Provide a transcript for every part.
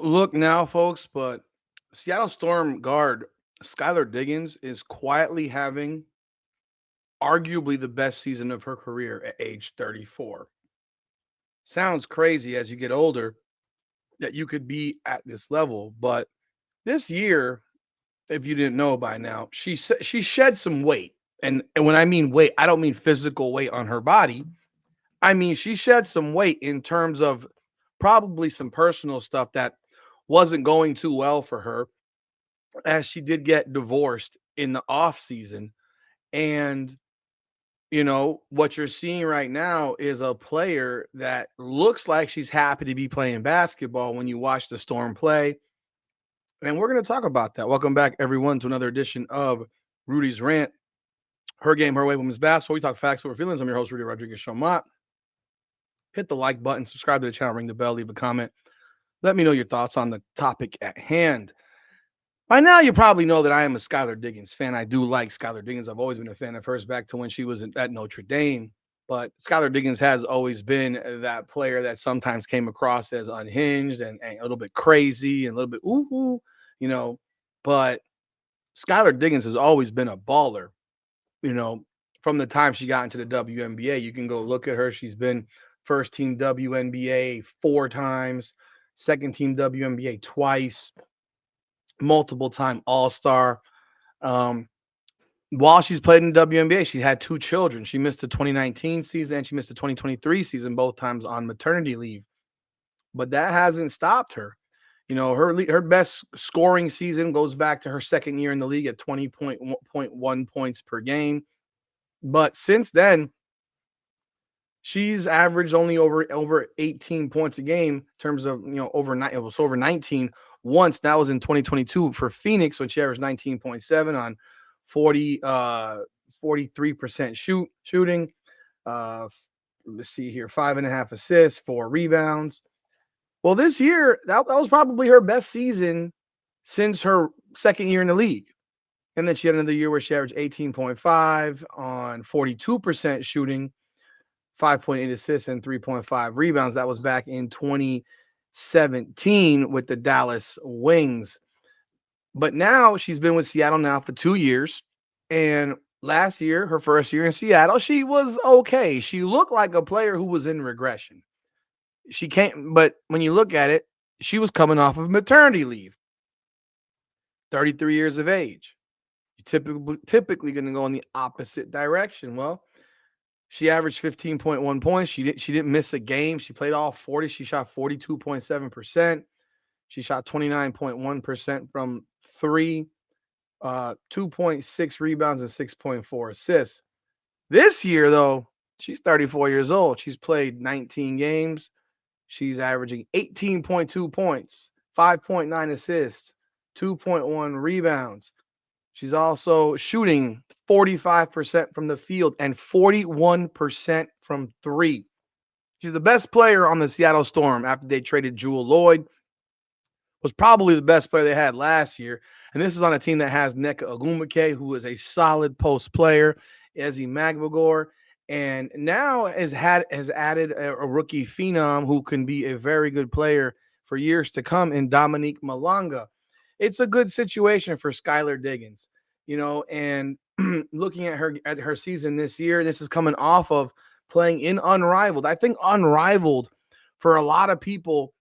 don't look now, folks, but Seattle Storm guard Skylar Diggins is quietly having arguably the best season of her career at age 34. Sounds crazy as you get older that you could be at this level, but this year, if you didn't know by now, she shed some weight. And when I mean weight, I don't mean physical weight on her body. I mean she shed some weight in terms of probably some personal stuff that wasn't going too well for her as she did get divorced in the off season. And what you're seeing right now is a player that looks like she's happy to be playing basketball when you watch the Storm play. And we're going to talk about that. Welcome back, everyone, to another edition of Rudy's Rant, Her Game, Her Way, Women's Basketball. We talk facts over feelings. I'm your host, Rudy Rodriguez Shomot. Hit the like button, subscribe to the channel, ring the bell, leave a comment. Let me know your thoughts on the topic at hand. By now, you probably know that I am a Skylar Diggins fan. I do like Skylar Diggins. I've always been a fan of hers back to when she was at Notre Dame. But Skylar Diggins has always been that player that sometimes came across as unhinged and a little bit crazy and a little bit ooh, you know. But Skylar Diggins has always been a baller, you know, from the time she got into the WNBA. You can go look at her. She's been first team WNBA 4 times, second team WNBA twice, multiple time All Star. Um, while she's played in the WNBA, she had 2 children. She missed the 2019 season and she missed the 2023 season, both times on maternity leave. But that hasn't stopped her. Her best scoring season goes back to her second year in the league at 20.1 points per game. But since then, she's averaged only over 18 points a game in terms of it was over 19 once. That was in 2022 for Phoenix when she averaged 19.7 on 43% shooting. Uh, let's see here, 5.5 assists, 4 rebounds. Well, this year that was probably her best season since her second year in the league. And then she had another year where she averaged 18.5 on 42% shooting, 5.8 assists, and 3.5 rebounds. That was back in 2017 with the Dallas Wings. But now she's been with Seattle now for 2 years. And last year, her first year in Seattle, she was okay. She looked like a player who was in regression. She can't, but when you look at it, she was coming off of maternity leave, 33 years of age. You typically going to go in the opposite direction. Well, she averaged 15.1 points. She didn't miss a game. She played all 40. She shot 42.7%. She shot 29.1% from three, 2.6 rebounds and 6.4 assists. This year, though, she's 34 years old. She's played 19 games. She's averaging 18.2 points, 5.9 assists, 2.1 rebounds. She's also shooting 45% from the field and 41% from three. She's the best player on the Seattle Storm after they traded Jewel Lloyd. Was probably the best player they had last year. And this is on a team that has Nneka Ogwumike, who is a solid post player, Ezzy Magbagor, and now has added a rookie phenom who can be a very good player for years to come in Dominique Malanga. It's a good situation for Skylar Diggins, and looking at her season this year, this is coming off of playing in Unrivaled. I think Unrivaled for a lot of people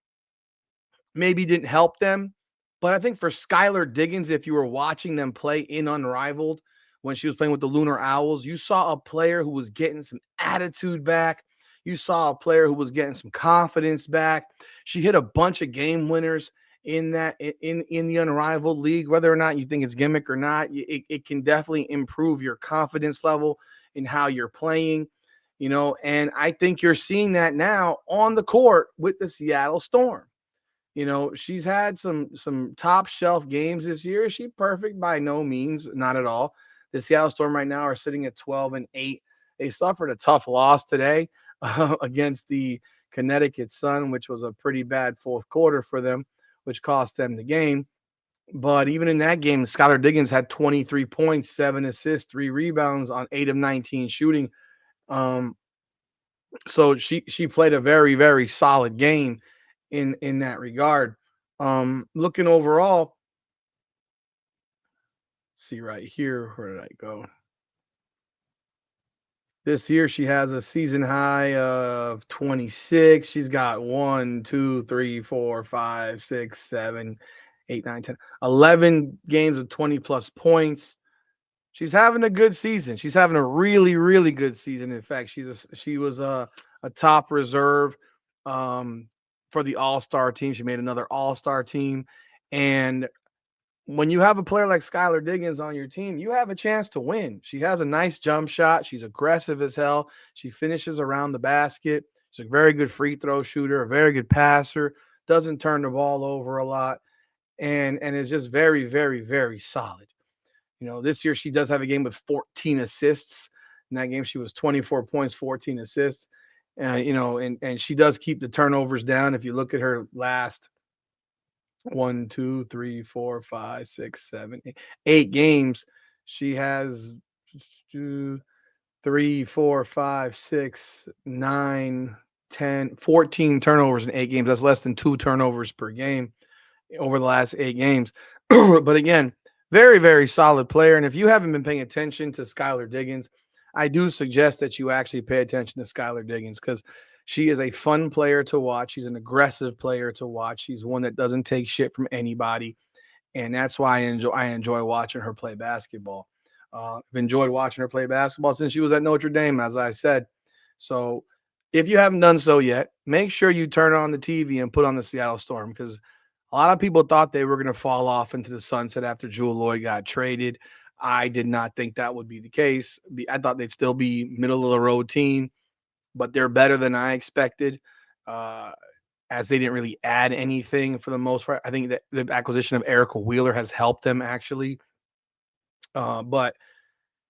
maybe didn't help them. But I think for Skylar Diggins, if you were watching them play in Unrivaled when she was playing with the Lunar Owls, you saw a player who was getting some attitude back. You saw a player who was getting some confidence back. She hit a bunch of game winners in the Unrivaled league. Whether or not you think it's gimmick or not, it can definitely improve your confidence level in how you're playing. And I think you're seeing that now on the court with the Seattle Storm. She's had some top shelf games this year. Is she perfect? By no means, not at all. The Seattle Storm right now are sitting at 12-8. They suffered a tough loss today against the Connecticut Sun, which was a pretty bad fourth quarter for them, which cost them the game. But even in that game, Skylar Diggins had 23 points, 7 assists, 3 rebounds on 8 of 19 shooting. So she played a very, very solid game in that regard. Looking overall, see right here, where did I go? This year, she has a season high of 26. She's got 1, 2, 3, 4, 5, 6, 7, 8, 9, 10, 11 games of 20 plus points. She's having a good season. She's having a really, really good season. In fact, she was a top reserve um, for the All Star team. She made another All Star team, and when you have a player like Skylar Diggins on your team, you have a chance to win. She has a nice jump shot. She's aggressive as hell. She finishes around the basket. She's a very good free throw shooter, a very good passer, doesn't turn the ball over a lot, and is just very, very, very solid. This year she does have a game with 14 assists. In that game, she was 24 points, 14 assists. And she does keep the turnovers down. If you look at her last 8 games, she has two, 14 turnovers in 8 games. That's less than 2 turnovers per game over the last 8 games. But again, very, very solid player. And if you haven't been paying attention to Skylar Diggins, I do suggest that you actually pay attention to Skylar Diggins because she is a fun player to watch. She's an aggressive player to watch. She's one that doesn't take shit from anybody. And that's why I enjoy watching her play basketball. I've enjoyed watching her play basketball since she was at Notre Dame, as I said. So if you haven't done so yet, make sure you turn on the TV and put on the Seattle Storm because a lot of people thought they were going to fall off into the sunset after Jewel Lloyd got traded. I did not think that would be the case. I thought they'd still be middle of the road team, but they're better than I expected. Uh, as they didn't really add anything for the most part. I think that the acquisition of Erica Wheeler has helped them actually. But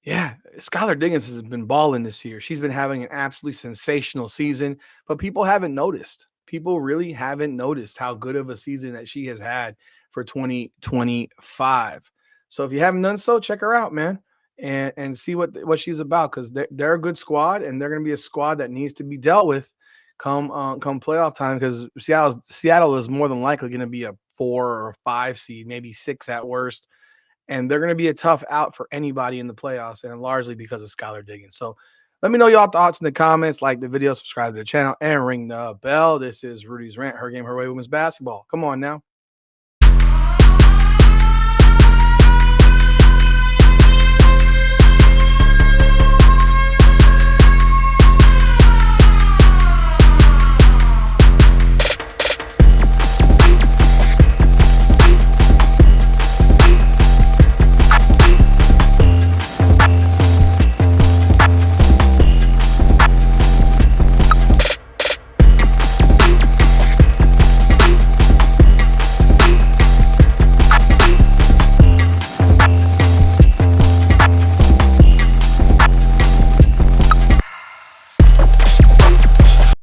yeah, Skylar Diggins has been balling this year. She's been having an absolutely sensational season, but people haven't noticed. People really haven't noticed how good of a season that she has had for 2025. So if you haven't done so, check her out, man, and see what she's about because they're a good squad and they're going to be a squad that needs to be dealt with come playoff time because Seattle is more than likely going to be a 4 or 5 seed, maybe 6 at worst, and they're going to be a tough out for anybody in the playoffs, and largely because of Skylar Diggins. So let me know y'all thoughts in the comments. Like the video, subscribe to the channel, and ring the bell. This is Rudy's Rant, Her Game, Her Way Women's Basketball. Come on now.